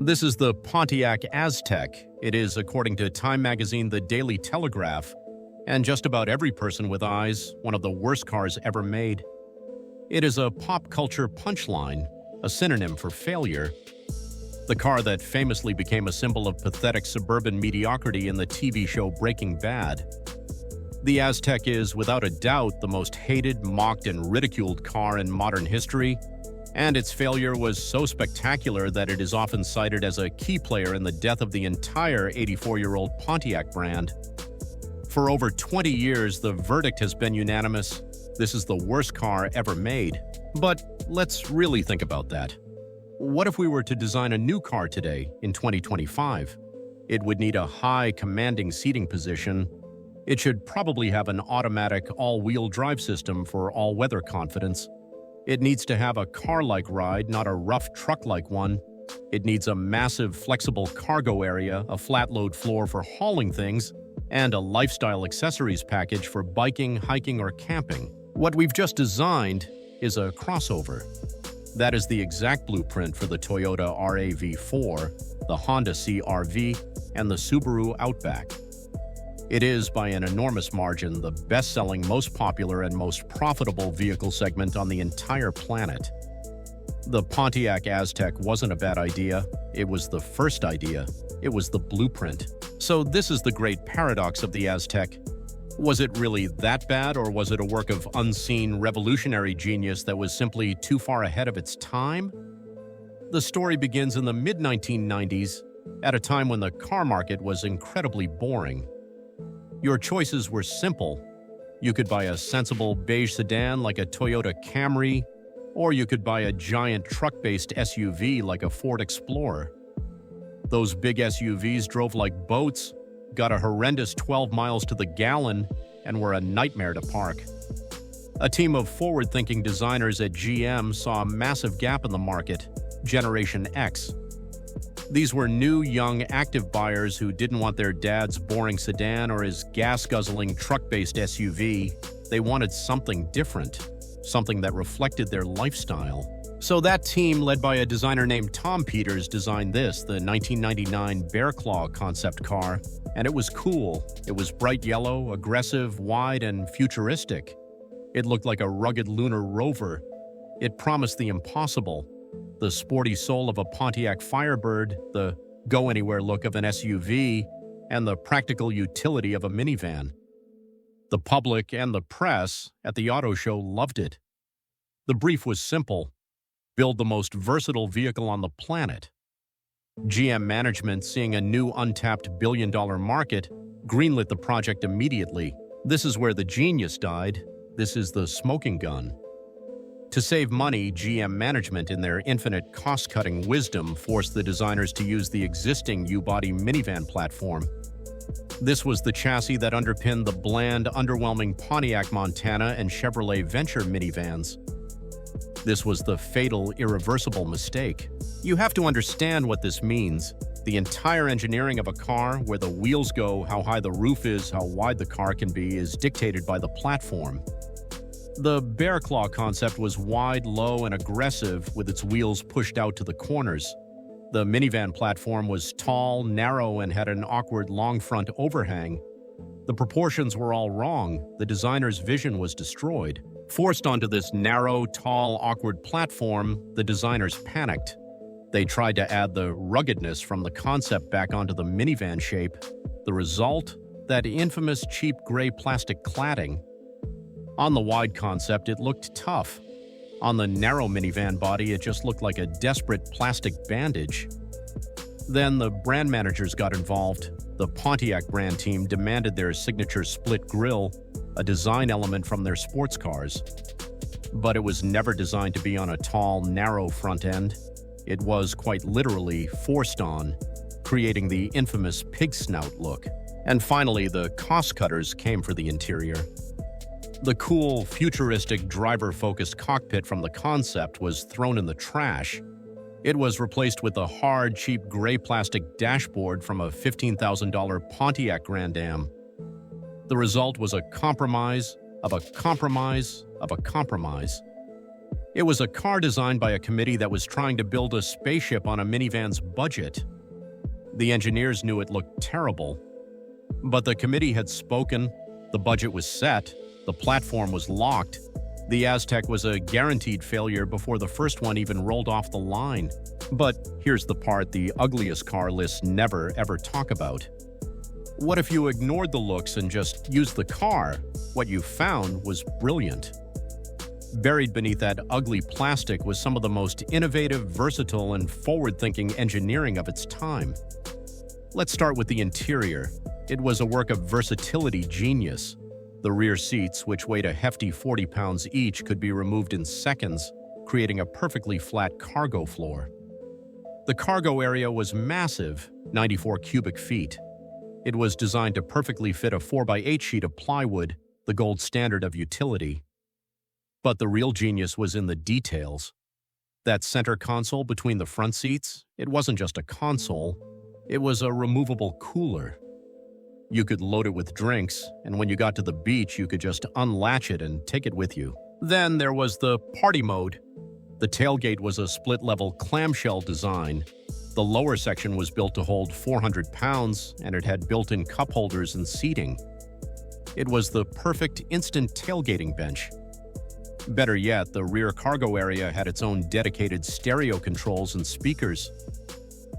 This is the Pontiac Aztek. It is, according to Time magazine, the Daily Telegraph, and just about every person with eyes, one of the worst cars ever made. It is a pop culture punchline, a synonym for failure. The car that famously became a symbol of pathetic suburban mediocrity in the TV show Breaking Bad. The Aztek is, without a doubt, the most hated, mocked, and ridiculed car in modern history, and its failure was so spectacular that it is often cited as a key player in the death of the entire 84-year-old Pontiac brand. For over 20 years, the verdict has been unanimous: this is the worst car ever made. But let's really think about that. What if we were to design a new car today, in 2025? It would need a high, commanding seating position. It should probably have an automatic all-wheel drive system for all-weather confidence. It needs to have a car-like ride, not a rough truck-like one. It needs a massive, flexible cargo area, a flat-load floor for hauling things, and a lifestyle accessories package for biking, hiking, or camping. What we've just designed is a crossover. That is the exact blueprint for the Toyota RAV4, the Honda CR-V, and the Subaru Outback. It is, by an enormous margin, the best-selling, most popular, and most profitable vehicle segment on the entire planet. The Pontiac Aztek wasn't a bad idea. It was the first idea. It was the blueprint. So this is the great paradox of the Aztek. Was it really that bad, or was it a work of unseen, revolutionary genius that was simply too far ahead of its time? The story begins in the mid-1990s, at a time when the car market was incredibly boring. Your choices were simple. You could buy a sensible beige sedan like a Toyota Camry, or you could buy a giant truck-based SUV like a Ford Explorer. Those big SUVs drove like boats, got a horrendous 12 miles to the gallon, and were a nightmare to park. A team of forward-thinking designers at GM saw a massive gap in the market: Generation X. These were new, young, active buyers who didn't want their dad's boring sedan or his gas-guzzling truck-based SUV. They wanted something different, something that reflected their lifestyle. So that team, led by a designer named Tom Peters, designed this, the 1999 Bear Claw concept car. And it was cool. It was bright yellow, aggressive, wide, and futuristic. It looked like a rugged lunar rover. It promised the impossible: the sporty soul of a Pontiac Firebird, the go-anywhere look of an SUV, and the practical utility of a minivan. The public and the press at the auto show loved it. The brief was simple: build the most versatile vehicle on the planet. GM management, seeing a new untapped billion-dollar market, greenlit the project immediately. This is where the genius died. This is the smoking gun. To save money, GM management, in their infinite cost-cutting wisdom, forced the designers to use the existing U-body minivan platform. This was the chassis that underpinned the bland, underwhelming Pontiac Montana and Chevrolet Venture minivans. This was the fatal, irreversible mistake. You have to understand what this means. The entire engineering of a car, where the wheels go, how high the roof is, how wide the car can be, is dictated by the platform. The Bear Claw concept was wide, low, and aggressive, with its wheels pushed out to the corners. The minivan platform was tall, narrow, and had an awkward long front overhang. The proportions were all wrong. The designer's vision was destroyed. Forced onto this narrow, tall, awkward platform, the designers panicked. They tried to add the ruggedness from the concept back onto the minivan shape. The result? That infamous cheap gray plastic cladding. On the wide concept, it looked tough. On the narrow minivan body, it just looked like a desperate plastic bandage. Then the brand managers got involved. The Pontiac brand team demanded their signature split grille, a design element from their sports cars. But it was never designed to be on a tall, narrow front end. It was, quite literally, forced on, creating the infamous pig snout look. And finally, the cost cutters came for the interior. The cool, futuristic, driver-focused cockpit from the concept was thrown in the trash. It was replaced with a hard, cheap gray plastic dashboard from a $15,000 Pontiac Grand Am. The result was a compromise of a compromise of a compromise. It was a car designed by a committee that was trying to build a spaceship on a minivan's budget. The engineers knew it looked terrible. But the committee had spoken, the budget was set, the platform was locked. The Aztek was a guaranteed failure before the first one even rolled off the line. But here's the part the ugliest car lists never ever talk about. What if you ignored the looks and just used the car? What you found was brilliant. Buried beneath that ugly plastic was some of the most innovative, versatile, and forward-thinking engineering of its time. Let's start with the interior. It was a work of versatility genius. The rear seats, which weighed a hefty 40 pounds each, could be removed in seconds, creating a perfectly flat cargo floor. The cargo area was massive, 94 cubic feet. It was designed to perfectly fit a 4x8 sheet of plywood, the gold standard of utility. But the real genius was in the details. That center console between the front seats, it wasn't just a console, it was a removable cooler. You could load it with drinks, and when you got to the beach, you could just unlatch it and take it with you. Then there was the party mode. The tailgate was a split-level clamshell design. The lower section was built to hold 400 pounds, and it had built-in cup holders and seating. It was the perfect instant tailgating bench. Better yet, the rear cargo area had its own dedicated stereo controls and speakers.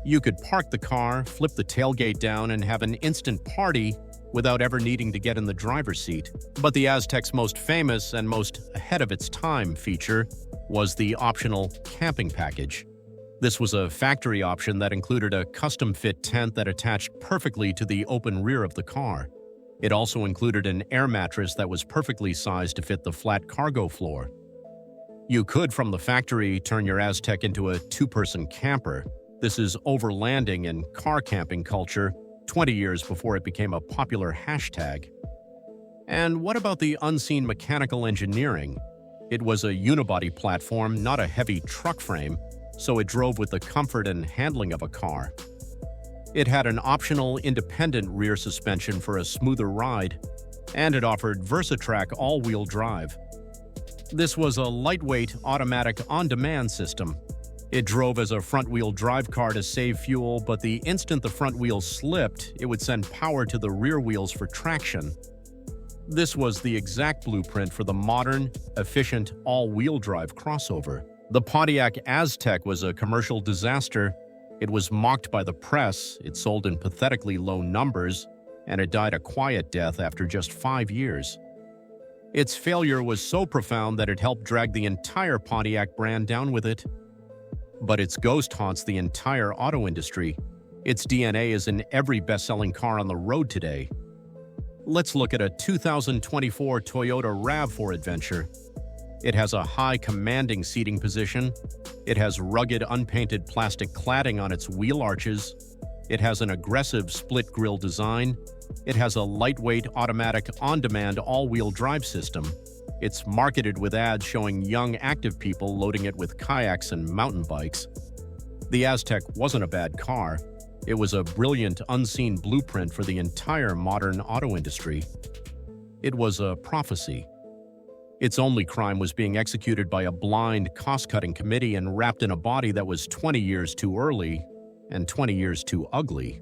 You could park the car, flip the tailgate down, and have an instant party without ever needing to get in the driver's seat. But the Aztek's most famous and most ahead of its time feature was the optional camping package. This was a factory option that included a custom-fit tent that attached perfectly to the open rear of the car. It also included an air mattress that was perfectly sized to fit the flat cargo floor. You could, from the factory, turn your Aztek into a two-person camper. This is overlanding and car camping culture 20 years before it became a popular hashtag. And what about the unseen mechanical engineering? It was a unibody platform, not a heavy truck frame, so it drove with the comfort and handling of a car. It had an optional independent rear suspension for a smoother ride, and it offered VersaTrack all-wheel drive. This was a lightweight, automatic on-demand system. It drove as a front-wheel drive car to save fuel, but the instant the front wheels slipped, it would send power to the rear wheels for traction. This was the exact blueprint for the modern, efficient, all-wheel drive crossover. The Pontiac Aztek was a commercial disaster. It was mocked by the press, it sold in pathetically low numbers, and it died a quiet death after just 5 years. Its failure was so profound that it helped drag the entire Pontiac brand down with it. But its ghost haunts the entire auto industry. Its DNA is in every best-selling car on the road today. Let's look at a 2024 Toyota RAV4 Adventure. It has a high commanding seating position. It has rugged unpainted plastic cladding on its wheel arches. It has an aggressive split grille design. It has a lightweight automatic on-demand all-wheel drive system. It's marketed with ads showing young active people loading it with kayaks and mountain bikes. The Aztek wasn't a bad car. It was a brilliant unseen blueprint for the entire modern auto industry. It was a prophecy. Its only crime was being executed by a blind, cost-cutting committee and wrapped in a body that was 20 years too early and 20 years too ugly.